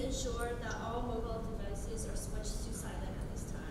ensure that all mobile devices are switched to silent at this time.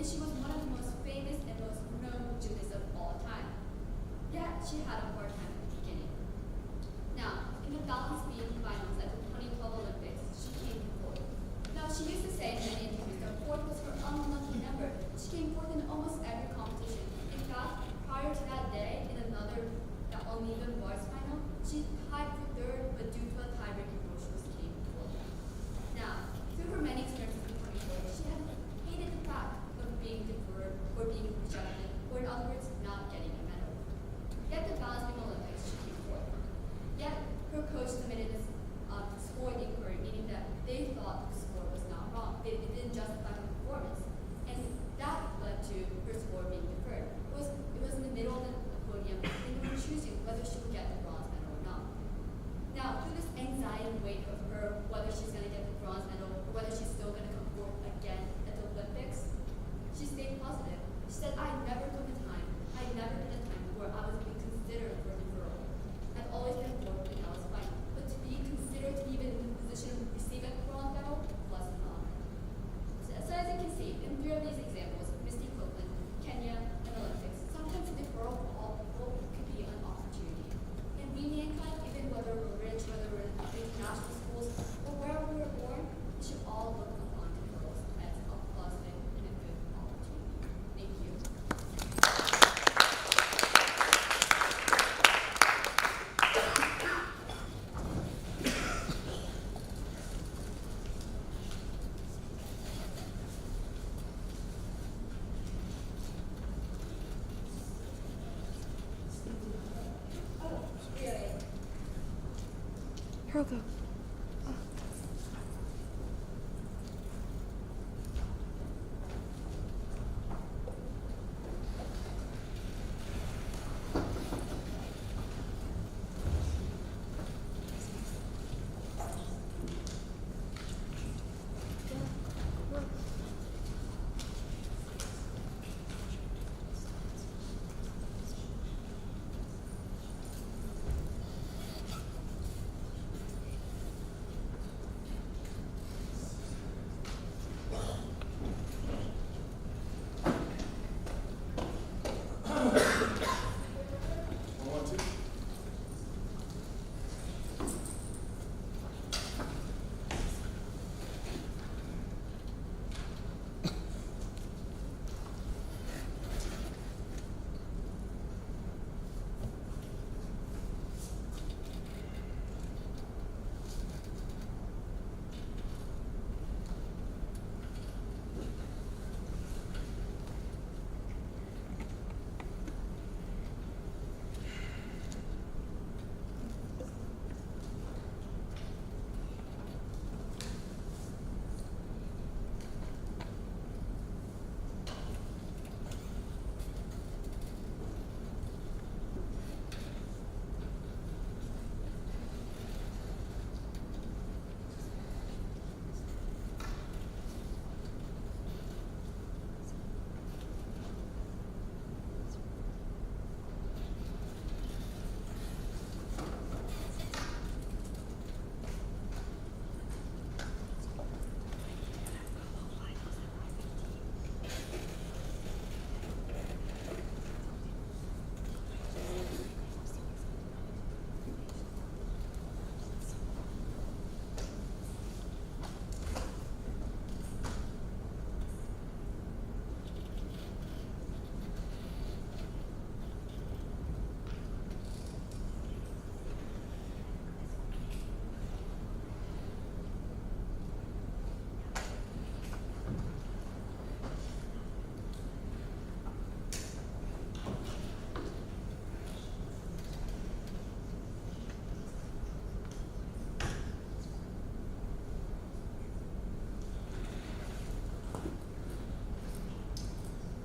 and she was one of the most famous and most known gymnasts of all time. Yet, she had a hard time at the beginning. Now, in the balance beam finals at the 2012 Olympics, she came fourth. Now, she used to say in many interviews that fourth was her unlucky number. She came fourth in almost every competition. In fact, prior to that day, in another uneven bars final, she tied for third, but due to a tiebreaker rule, she came fourth. Now, through her many experiences in 2012, she had hated the fact of being deferred or being rejected, or in other words, not getting a medal. Yet the balance beam Olympics, she came fourth. Yet her coach submitted a score inquiry, meaning that they thought the score was not wrong. It didn't justify her performance, and that led to her score being deferred. It was in the middle of the podium, and they were choosing whether she would get the bronze medal or not. Now, through this anxiety and weight of her, whether she's going to get the bronze medal or whether she's still going to come forth again at the Olympics, she stayed positive. She said, I never took the time. I never been a time where I was being considered for deferral. I've always been fourth and I was fine. But to be considered to be even in the position of receiving a bronze medal was an honor. So as you can see, in three of these examples, Misty Copeland, Kenya, and Olympics, sometimes deferral for all people could be an opportunity. And we mankind, even whether we're rich, whether we're in international schools, or wherever we were born, we should all look upon deferrals as a positive and a good opportunity. Thank you. Hiroko.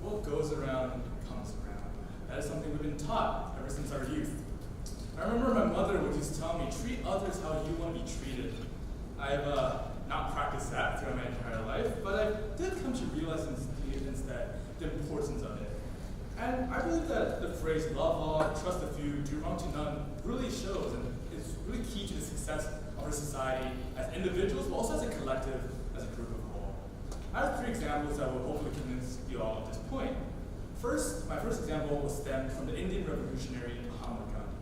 What goes around comes around. That is something we've been taught ever since our youth. I remember my mother would just tell me, treat others how you want to be treated. I've not practiced that throughout my entire life, but I did come to realize instead the importance of it. And I believe that the phrase love all, trust a few, do wrong to none really shows and is really key to the success of our society as individuals, but also as a collective, as a group of whole. I I have 3 examples that will hopefully convince you all at this point. My first example was stemmed from the Indian revolutionary Mahatma Gandhi.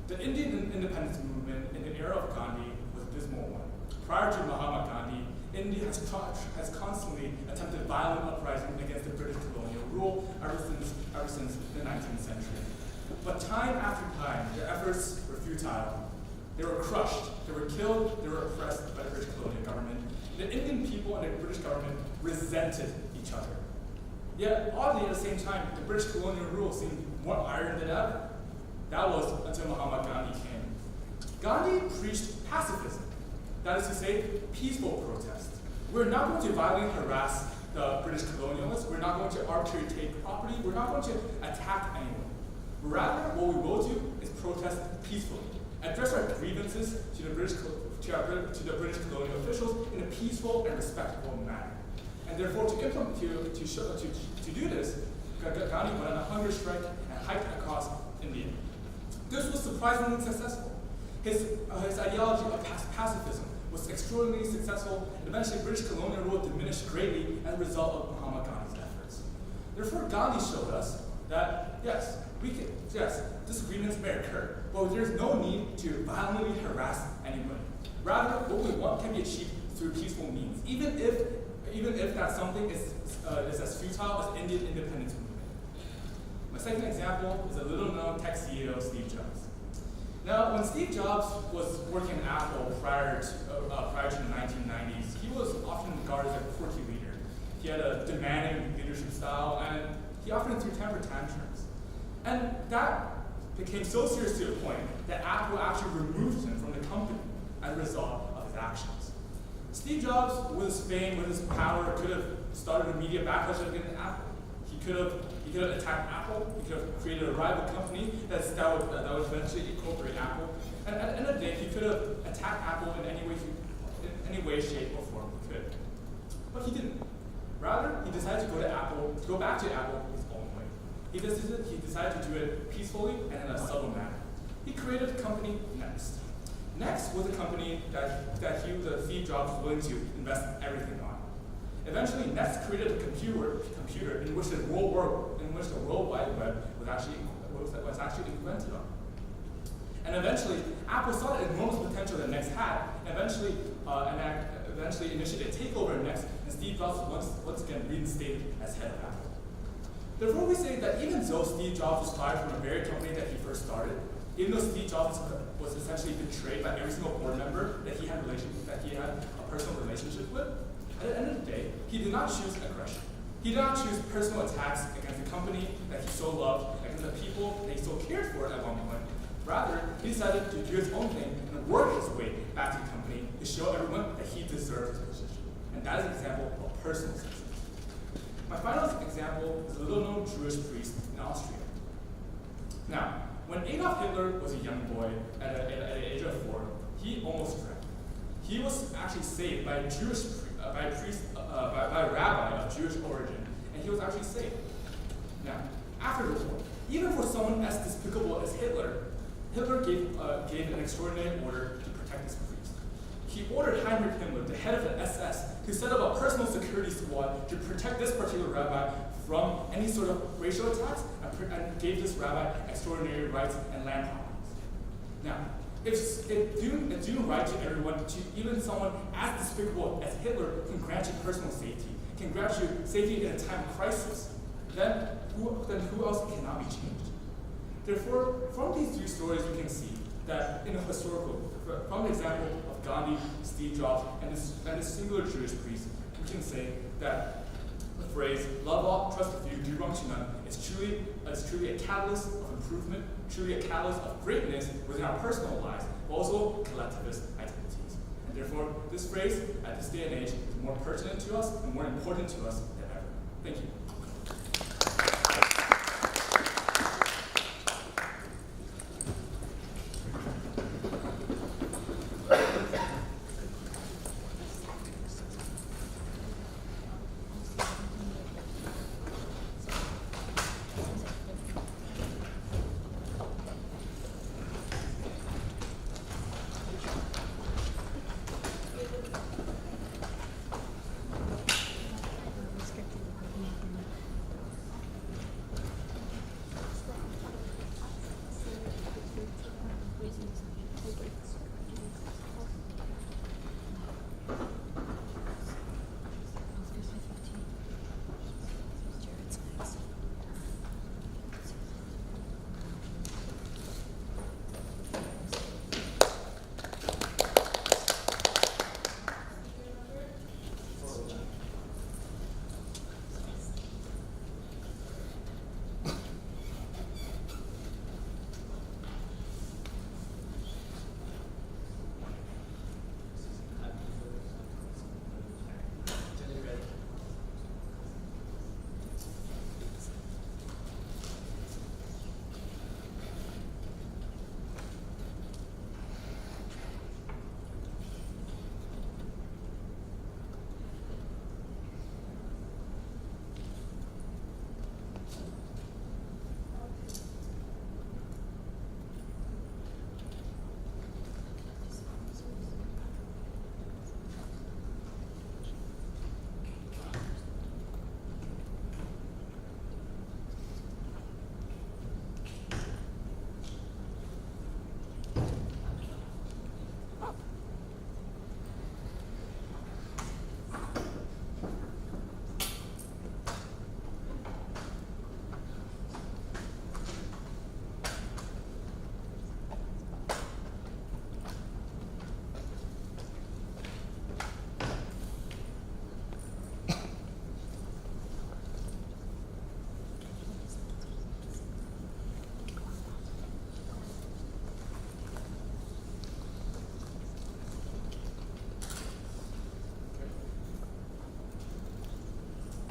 The Indian independence movement in the era of Gandhi was a dismal one. Prior to Mahatma Gandhi, India has constantly attempted violent uprising against the British colonial rule ever since the 19th century. But time after time, their efforts were futile. They were crushed, they were killed, they were oppressed by the British colonial government. The Indian people and the British government resented each other. Yet, oddly, at the same time, the British colonial rule seemed more iron than ever. That was until Mahatma Gandhi came. Gandhi preached pacifism, that is to say, peaceful protest. We're not going to violently harass the British colonialists, we're not going to arbitrarily take property, we're not going to attack anyone. Rather, what we will do is protest peacefully, address our grievances to the British colonial officials in a peaceful and respectful manner. And therefore, to do this, Gandhi went on a hunger strike and hiked across India. This was surprisingly successful. His ideology of pacifism was extraordinarily successful, and eventually British colonial rule diminished greatly as a result of Mahatma Gandhi's efforts. Therefore, Gandhi showed us that, yes, disagreements may occur, but there's no need to violently harass anybody. Rather, what we want can be achieved through peaceful means, even if that something is as futile as Indian independence movement. My second example is a little-known tech CEO, Steve Jobs. Now, when Steve Jobs was working at Apple prior to the 1990s, he was often regarded as a quirky leader. He had a demanding leadership style, and he often threw temper tantrums. And that became so serious to the point that Apple actually removed him from the company as a result of his actions. Steve Jobs, with his fame, with his power, could have started a media backlash against Apple. He could have attacked Apple. He could have created a rival company that would eventually incorporate Apple. And at the end of the day, he could have attacked Apple in any way, shape, or form he could. But he didn't. Rather, he decided to go back to Apple his own way. He decided to do it peacefully and in a subtle manner. He created the company Next. Next was a company that Steve Jobs was willing to invest everything on. Eventually, Next created a computer in which the World Wide Web was actually implemented on. And eventually, Apple saw the enormous potential that Next had, and eventually initiated a takeover of Next, and Steve Jobs was once again reinstated as head of Apple. Therefore, we say that even though Steve Jobs was fired from the very company that he first started, even though Steve Jobs was essentially betrayed by every single board member that he had a personal relationship with, at the end of the day, he did not choose aggression. He did not choose personal attacks against the company that he so loved, against the people that he so cared for at one point. Rather, he decided to do his own thing and work his way back to the company to show everyone that he deserved his position. And that is an example of personal success. My final example is a little-known Jewish priest in Austria. Now, when Adolf Hitler was a young boy at the age of 4, he almost drowned. He was actually saved by a rabbi of Jewish origin, and he was actually saved. Now, after the war, even for someone as despicable as Hitler, Hitler gave an extraordinary order to protect his priest. He ordered Heinrich Himmler, the head of the SS, to set up a personal security squad to protect this particular rabbi from any sort of racial attacks, and gave this rabbi extraordinary rights and land properties. Now, it's due right to everyone, to even someone as despicable as Hitler, can grant you personal safety, can grant you safety in a time of crisis, then who else cannot be changed? Therefore, from these 3 stories, we can see that from the example of Gandhi, Steve Jobs, and this singular Jewish priest, we can say that the phrase "love all, trust a few, do wrong to none" is truly a catalyst of improvement, truly a catalyst of greatness within our personal lives, but also collectivist identities. And therefore, this phrase, at this day and age, is more pertinent to us and more important to us than ever. Thank you.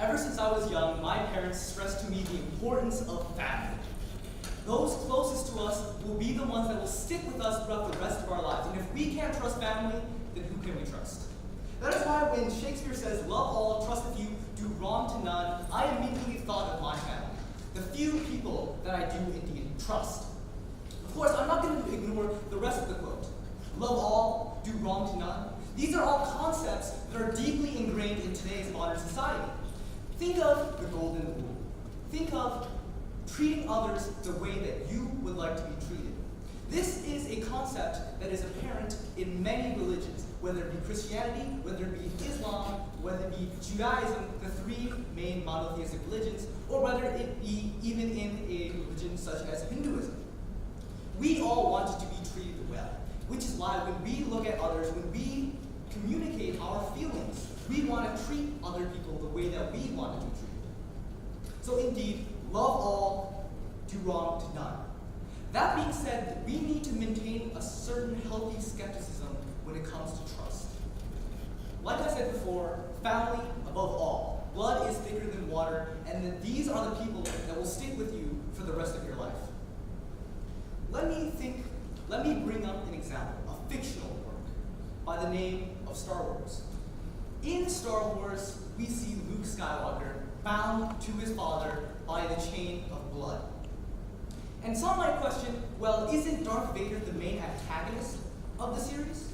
Ever since I was young, my parents stressed to me the importance of family. Those closest to us will be the ones that will stick with us throughout the rest of our lives. And if we can't trust family, then who can we trust? That is why when Shakespeare says, love all, trust a few, do wrong to none, I immediately thought of my family. The few people that I do indeed trust. Of course, I'm not going to ignore the rest of the quote. Love all, do wrong to none. These are all concepts that are deeply ingrained in today's modern society. Think of the golden rule. Think of treating others the way that you would like to be treated. This is a concept that is apparent in many religions, whether it be Christianity, whether it be Islam, whether it be Judaism, the three main monotheistic religions, or whether it be even in a religion such as Hinduism. We all want to be treated well, which is why when we look at others, when we communicate our feelings, we want to treat other people the way that we want to be treated. So indeed, love all, do wrong to none. That being said, we need to maintain a certain healthy skepticism when it comes to trust. Like I said before, family above all. Blood is thicker than water, and that these are the people that will stick with you for the rest of your life. Let me bring up an example, a fictional work by the name of Star Wars. In Star Wars, we see Luke Skywalker bound to his father by the chain of blood. And some might question, well, isn't Darth Vader the main antagonist of the series?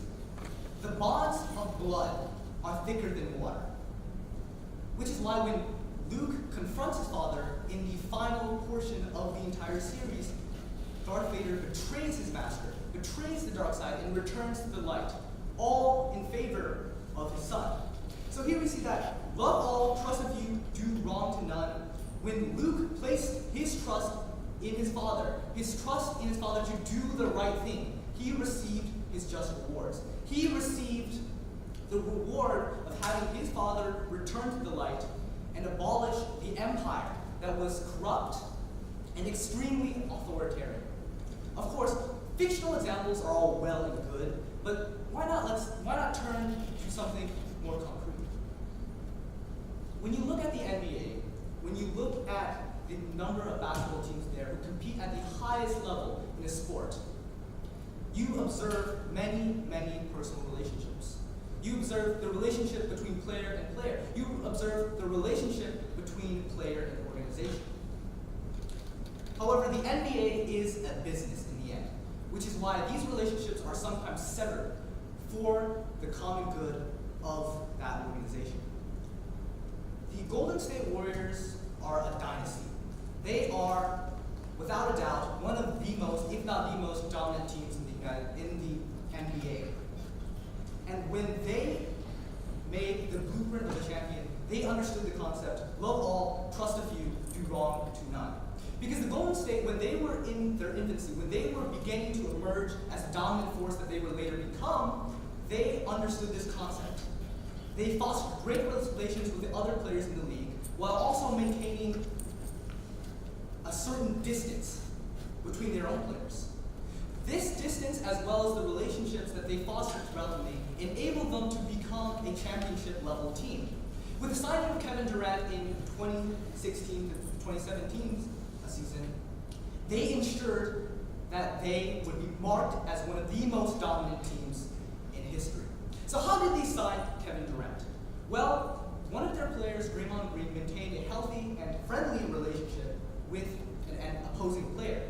The bonds of blood are thicker than water. Which is why when Luke confronts his father in the final portion of the entire series, Darth Vader betrays his master, betrays the dark side, and returns to the light, all in favor of his son. So here we see that love all, trust a few, do wrong to none. When Luke placed his trust in his father to do the right thing, he received his just rewards. He received the reward of having his father return to the light and abolish the empire that was corrupt and extremely authoritarian. Of course, fictional examples are all well and good, but why not turn to something more concrete? When you look at the NBA, when you look at the number of basketball teams there who compete at the highest level in a sport, you observe many, many personal relationships. You observe the relationship between player and player. You observe the relationship between player and organization. However, the NBA is a business in the end, which is why these relationships are sometimes severed for the common good of that organization. The Golden State Warriors are a dynasty. They are, without a doubt, one of the most, if not the most, dominant teams in the NBA. And when they made the blueprint of the champion, they understood the concept, love all, trust a few, do wrong to none. Because the Golden State, when they were in their infancy, when they were beginning to emerge as a dominant force that they would later become, they understood this concept. They fostered great relations with the other players in the league, while also maintaining a certain distance between their own players. This distance, as well as the relationships that they fostered throughout the league, enabled them to become a championship-level team. With the signing of Kevin Durant in 2016 to 2017 season, they ensured that they would be marked as one of the most dominant teams in history. So how did they sign Kevin Durant? Well, one of their players, Draymond Green, maintained a healthy and friendly relationship with an opposing player.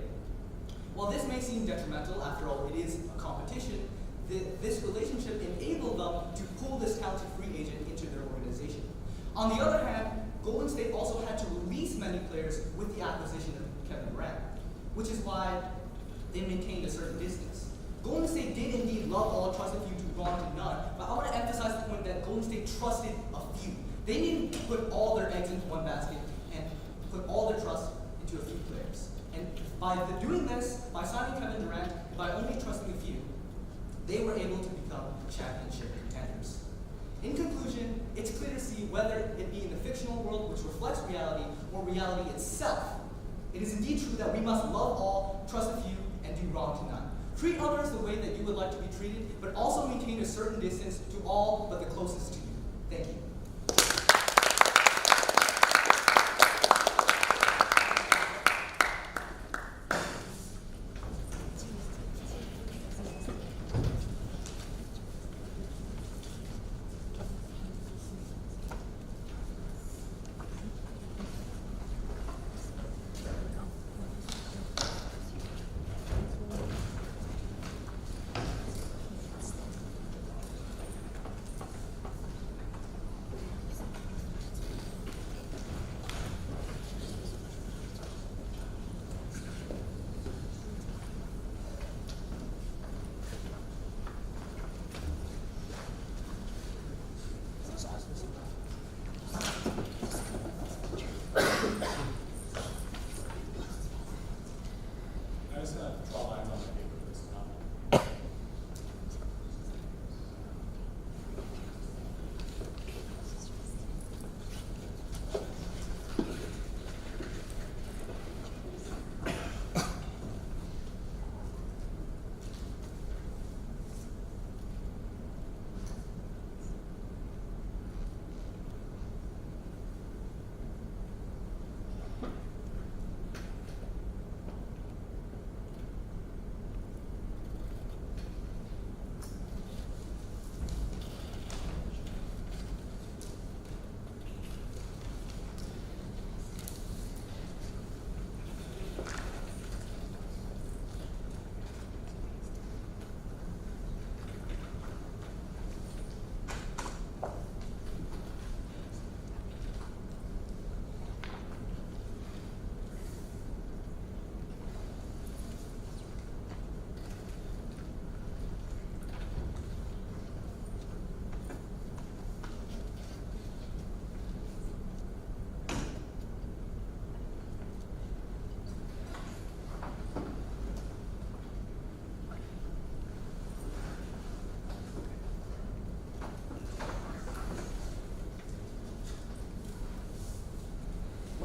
While this may seem detrimental, after all, it is a competition, this relationship enabled them to pull this talented free agent into their organization. On the other hand, Golden State also had to release many players with the acquisition of Kevin Durant, which is why they maintained a certain distance. Golden State did indeed love all, trust a few, do wrong to none, but I want to emphasize the point that Golden State trusted a few. They didn't put all their eggs into one basket and put all their trust into a few players. And by doing this, by signing Kevin Durant, by only trusting a few, they were able to become championship contenders. In conclusion, it's clear to see whether it be in the fictional world, which reflects reality, or reality itself. It is indeed true that we must love all, trust a few, and do wrong to none. Treat others the way that you would like to be treated, but also maintain a certain distance to all but the closest to you. Thank you.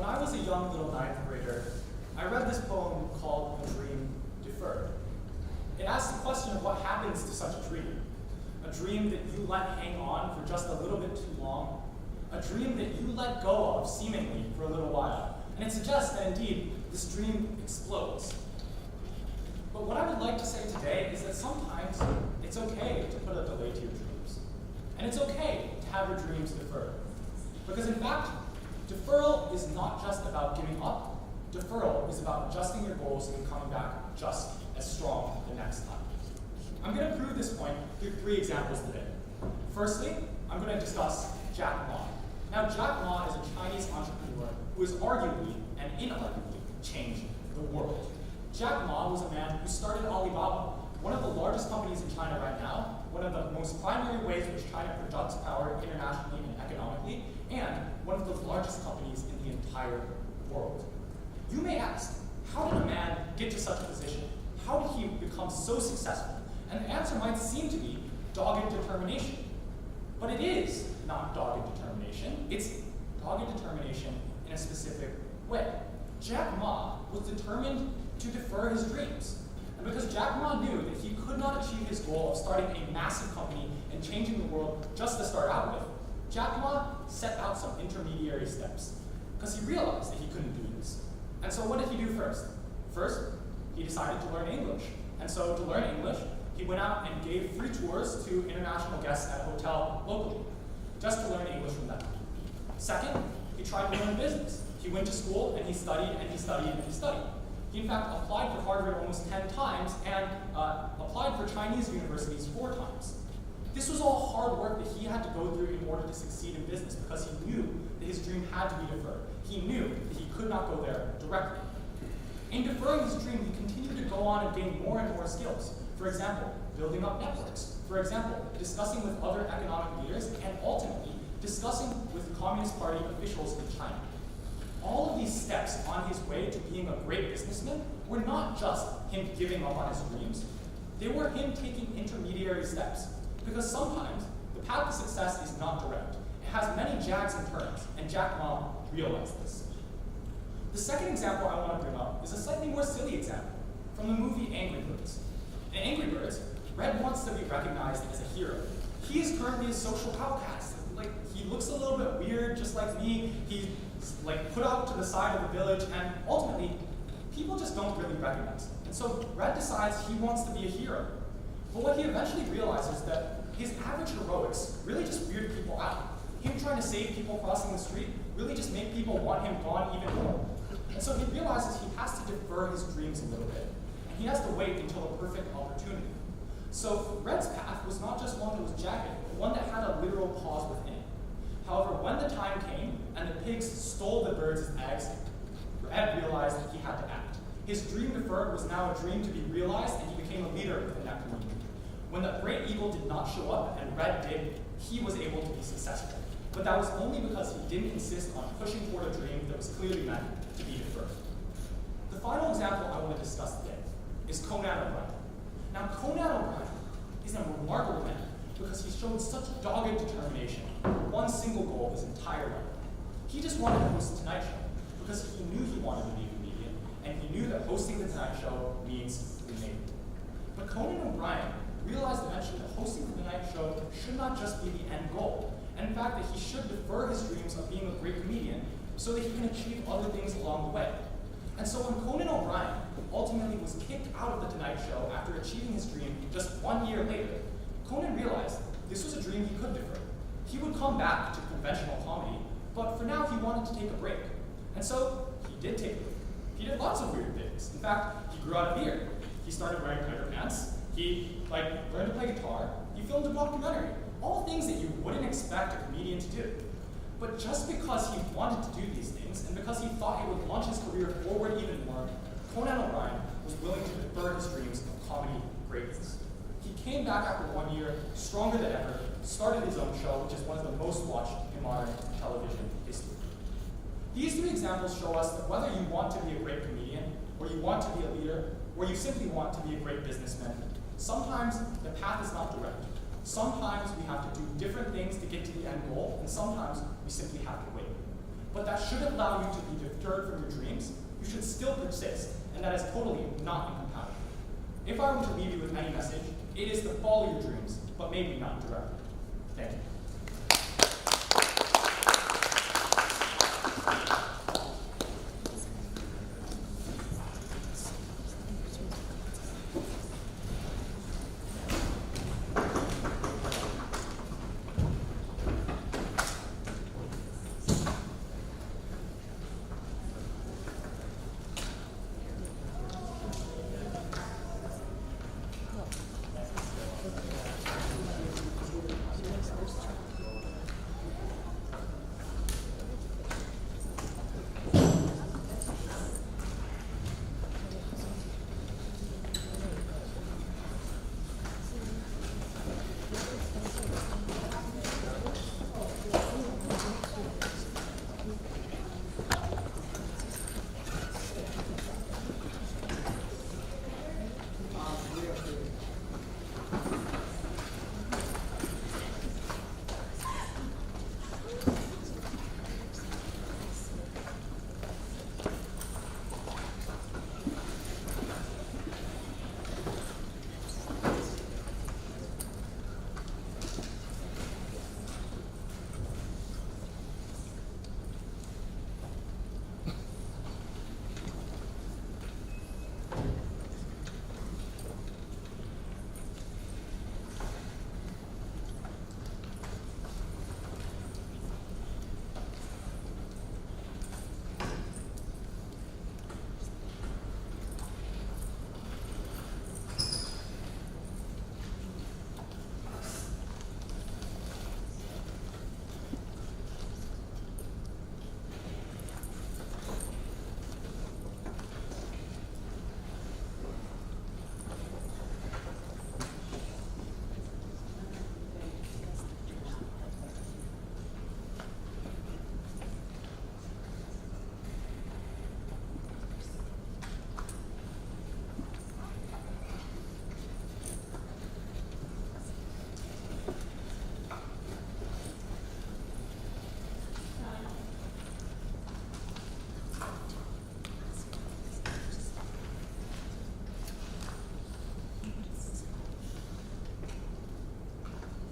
When I was a young little 9th grader, I read this poem called A Dream Deferred. It asks the question of what happens to such a dream that you let hang on for just a little bit too long, a dream that you let go of seemingly for a little while. And it suggests that indeed this dream explodes. But what I would like to say today is that sometimes it's okay to put a delay to your dreams. And it's okay to have your dreams deferred. Because in fact, deferral is not just about giving up. Deferral is about adjusting your goals and coming back just as strong the next time. I'm going to prove this point through 3 examples today. Firstly, I'm going to discuss Jack Ma. Now, Jack Ma is a Chinese entrepreneur who has arguably and inarguably changed the world. Jack Ma was a man who started Alibaba, one of the largest companies in China right now, one of the most primary ways in which China products power internationally and economically, and one of the largest companies in the entire world. You may ask, how did a man get to such a position? How did he become so successful? And the answer might seem to be dogged determination. But it is not dogged determination. It's dogged determination in a specific way. Jack Ma was determined to defer his dreams. And because Jack Ma knew that he could not achieve his goal of starting a massive company and changing the world just to start out with, Jack Ma set out some intermediary steps. Because he realized that he couldn't do this. And so what did he do first? First, he decided to learn English. And so to learn English, he went out and gave free tours to international guests at a hotel locally, just to learn English from them. Second, he tried to learn business. He went to school and he studied and he studied and he studied. He in fact applied for Harvard almost 10 times and applied for Chinese universities 4 times. This was all hard work that he had to go through in order to succeed in business because he knew that his dream had to be deferred. He knew that he could not go there directly. In deferring his dream, he continued to go on and gain more and more skills. For example, building up networks. For example, discussing with other economic leaders and ultimately discussing with the Communist Party officials in China. All of these steps on his way to being a great businessman were not just him giving up on his dreams. They were him taking intermediary steps. Because sometimes the path to success is not direct. It has many jags and turns, and Jack Ma realized this. The second example I want to bring up is a slightly more silly example from the movie Angry Birds. In Angry Birds, Red wants to be recognized as a hero. He is currently a social outcast. He looks a little bit weird, just like me. He's put out to the side of the village, and ultimately, people just don't really recognize him. And so Red decides he wants to be a hero. But what he eventually realizes is that his average heroics really just weird people out. Him trying to save people crossing the street really just make people want him gone even more. And so he realizes he has to defer his dreams a little bit. And he has to wait until a perfect opportunity. So Red's path was not just one that was jagged, but one that had a literal pause within it. However, when the time came and the pigs stole the birds' eggs, Red realized that he had to act. His dream deferred was now a dream to be realized, and he became a leader within that community. When the great eagle did not show up and Red did, he was able to be successful. But that was only because he didn't insist on pushing toward a dream that was clearly meant to be deferred. The final example I want to discuss today is Conan O'Brien. Now, Conan O'Brien is a remarkable man because he showed such dogged determination for one single goal his entire life. He just wanted to host the Tonight Show because he knew he wanted to be a comedian, and he knew that hosting the Tonight Show means remaining. But Conan O'Brien realized eventually that hosting the Tonight Show should not just be the end goal, and in fact that he should defer his dreams of being a great comedian so that he can achieve other things along the way. And so when Conan O'Brien ultimately was kicked out of the Tonight Show after achieving his dream just 1 year later, Conan realized this was a dream he could defer. He would come back to conventional comedy, but for now he wanted to take a break. And so he did take a break. He did lots of weird things. In fact, he grew out a beard. He started wearing tighter pants. He learned to play guitar. He filmed a documentary. All things that you wouldn't expect a comedian to do. But just because he wanted to do these things, and because he thought it would launch his career forward even more, Conan O'Brien was willing to defer his dreams of comedy greatness. He came back after 1 year, stronger than ever, started his own show, which is one of the most watched in modern television history. These 3 examples show us that whether you want to be a great comedian, or you want to be a leader, or you simply want to be a great businessman, sometimes the path is not direct. Sometimes we have to do different things to get to the end goal, and sometimes we simply have to wait. But but that shouldn't allow you to be deterred from your dreams. You should still persist, and that is totally not incompatible. If I were to leave you with any message, it is to follow your dreams, but maybe not directly. Thank you.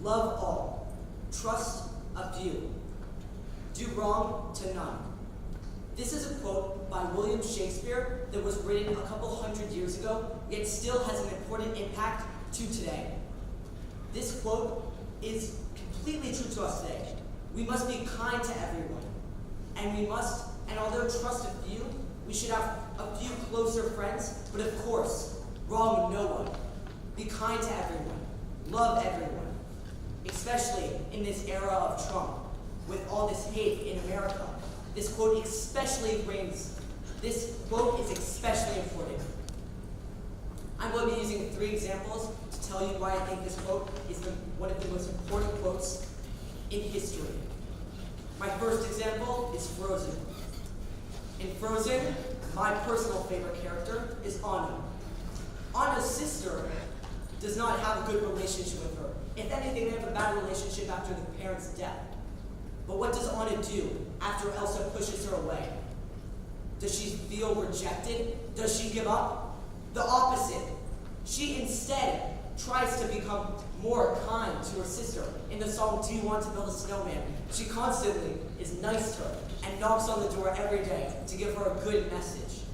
Love all, trust a few, do wrong to none. This is a quote by William Shakespeare that was written a couple hundred years ago, yet still has an important impact to today. This quote is completely true to us today. We must be kind to everyone, and although trust a few, we should have a few closer friends, but of course, wrong no one. Be kind to everyone, love everyone. Especially in this era of Trump, with all this hate in America. This quote is especially important. I'm going to be using 3 examples to tell you why I think this quote is one of the most important quotes in history. My first example is Frozen. In Frozen, my personal favorite character is Anna. Anna's sister does not have a good relationship with her. If anything, they have a bad relationship after the parents' death. But what does Anna do after Elsa pushes her away? Does she feel rejected? Does she give up? The opposite. She instead tries to become more kind to her sister. In the song, Do You Want to Build a Snowman? She constantly is nice to her and knocks on the door every day to give her a good message.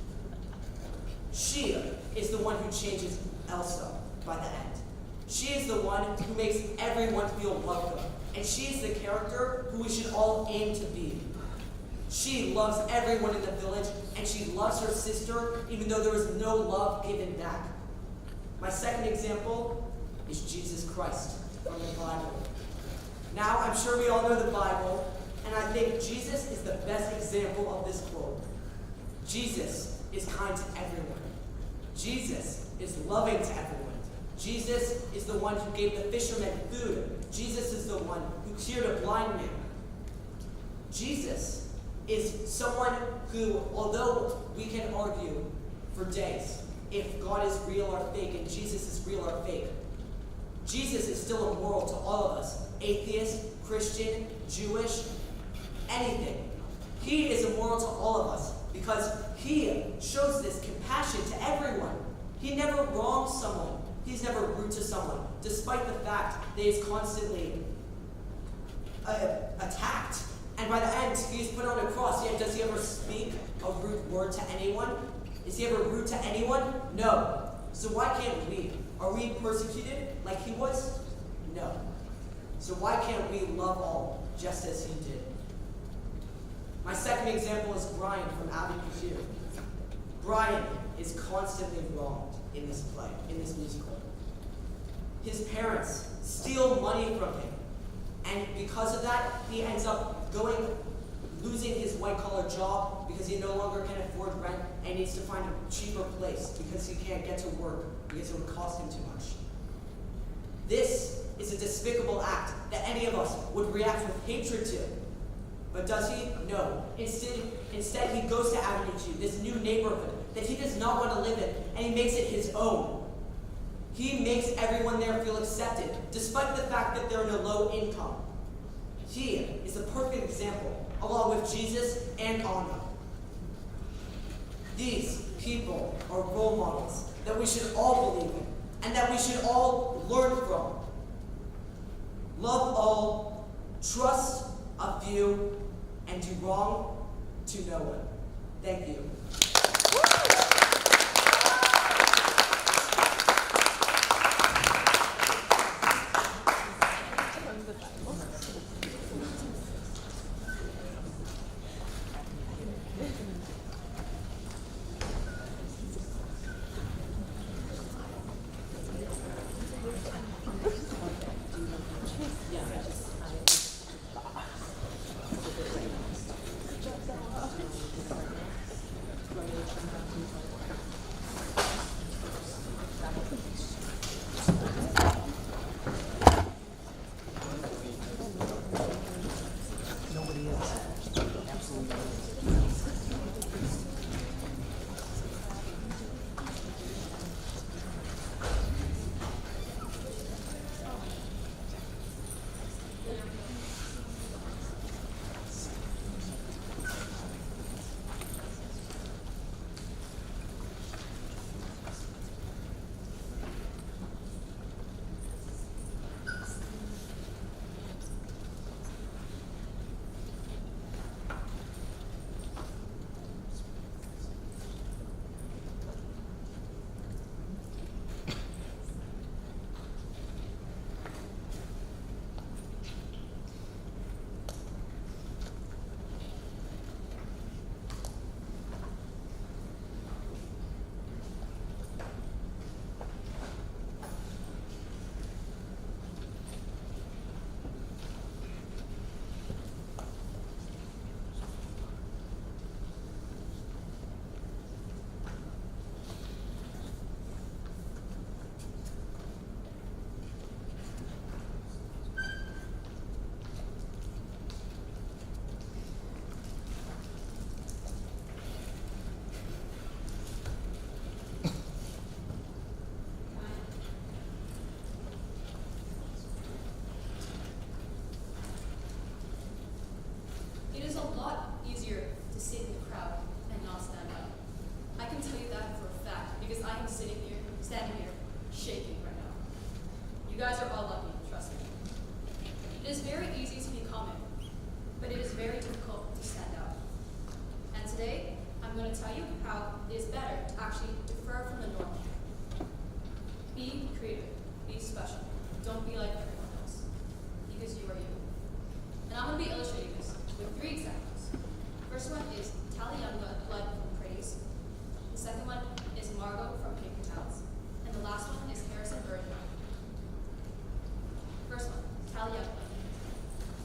She is the one who changes Elsa by the end. She is the one who makes everyone feel welcome, and she is the character who we should all aim to be. She loves everyone in the village, and she loves her sister, even though there is no love given back. My second example is Jesus Christ from the Bible. Now, I'm sure we all know the Bible, and I think Jesus is the best example of this quote. Jesus is kind to everyone. Jesus is loving to everyone. Jesus is the one who gave the fishermen food. Jesus is the one who cured a blind man. Jesus is someone who, although we can argue for days if God is real or fake and Jesus is real or fake, Jesus is still a moral to all of us, atheist, Christian, Jewish, anything. He world to all of us because he shows this compassion to everyone. He never wrongs someone. He's never rude to someone, despite the fact that he's constantly attacked. And by the end, he's put on a cross. Yet does he ever speak a rude word to anyone? Is he ever rude to anyone? No. So why can't we? Are we persecuted like he was? No. So why can't we love all just as he did? My second example is Brian from Avenue Q. Brian is constantly wronged in this play, in this musical. His parents steal money from him. And because of that, he ends up losing his white-collar job because he no longer can afford rent and needs to find a cheaper place because he can't get to work because it would cost him too much. This is a despicable act that any of us would react with hatred to. But does he? No. Instead, he goes to Avenue Q, this new neighborhood that he does not want to live in, and he makes it his own. He makes everyone there feel accepted, despite the fact that they're in a low income. He is a perfect example, along with Jesus and Anna. These people are role models that we should all believe in, and that we should all learn from. Love all, trust a few, and do wrong to no one. Thank you. You guys are all lucky, trust me. It is very easy to be common, but it is very difficult to stand out. And today, I'm going to tell you how it is better to actually differ from the norm. Be creative, be special. Don't be like everyone else, because you are you. And I'm going to be illustrating this with 3 examples. First one is Tally Youngblood from Praise. The second one is Margot from Paper Towels. And the last one is Harrison Bird. First one, Tally Youngblood.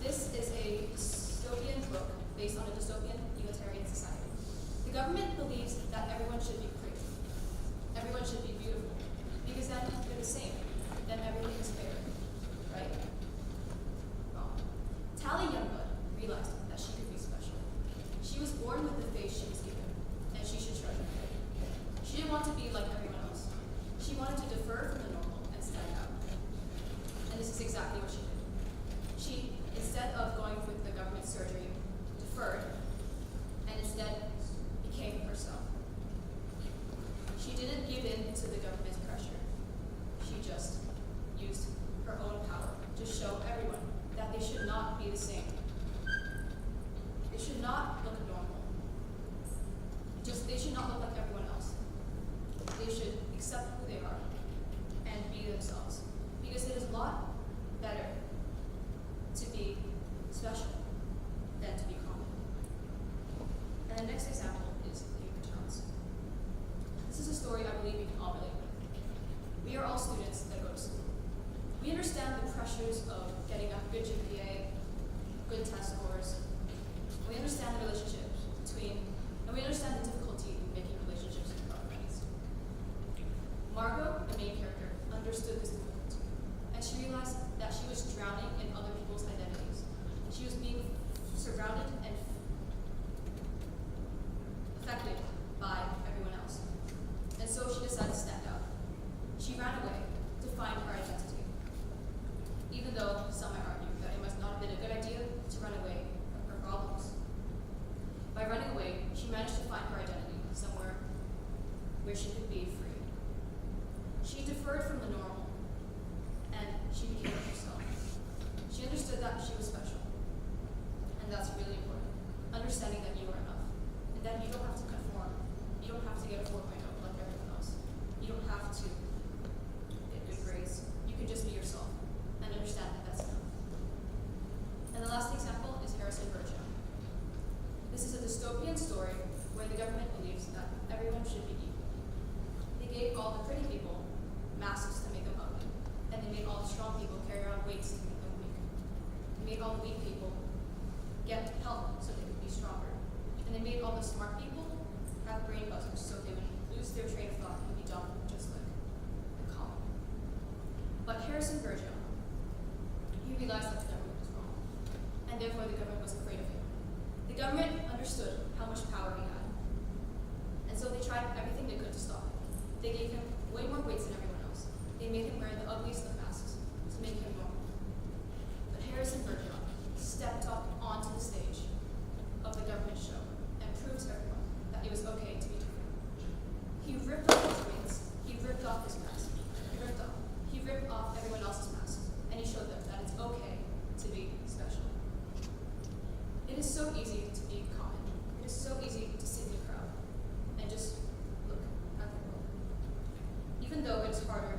This is a dystopian book based on a dystopian egalitarian society. The government believes that everyone should be free. Everyone should be beautiful. Because then they're the same. Then everything is fair. Right? Wrong. Tally Youngblood realized that she could be special. She was born with the face she was given, and she should treasure it. She didn't want to be like everyone else. She wanted to differ from the normal and stand out. And this is exactly what she did. She, instead of going with the government surgery, deferred, and instead next example is paper towns. This is a story I believe we can all relate with. We are all students that go to school. We understand the pressures of getting a good GPA, good test scores. We understand the relationships and we understand the difficulty in making relationships with our friends. Margot, the main character, understood this difficulty, and she realized that she was drowning in other people's identities. She was being surrounded and affected by everyone else. And so she decided to stand out. She ran away to find her identity. Even though some might argue that it must not have been a good idea to run away from her problems. By running away, she managed to find her identity somewhere where she could be free. She deferred from the normal, and she became herself. She understood that she was special, and that's really important. Understanding that you are enough, and that you don't have to conform. You don't have to get a 4.0 like everyone else. You don't have to get good grades. You can just be yourself, and understand that that's enough. And the last example is Harrison Virgil. This is a dystopian story where the government believes that everyone should be equal. They gave all the pretty people masks to make them ugly, and they made all the strong people carry around weights to make them weak. They made all the weak people get help so they could be stronger. And they made all the smart people have brain buzzers so they would lose their train of thought and be dumb just like the common. But Harrison Virgil, he realized that the government was wrong, and therefore the government was afraid of him. The government understood how much power he had, and so they tried everything they could to stop him. They gave him way more weights than everyone else. They made him wear the ugliest of masks to make him normal. But Harrison Virgil stepped up onto the stage of the government show and proved to everyone that it was okay to be different. He ripped off his weights. He ripped off his mask. He ripped off everyone else's masks, and he showed them that it's okay to be special. It is so easy to be common. It is so easy to sit in the crowd and just look at the world. Even though it's harder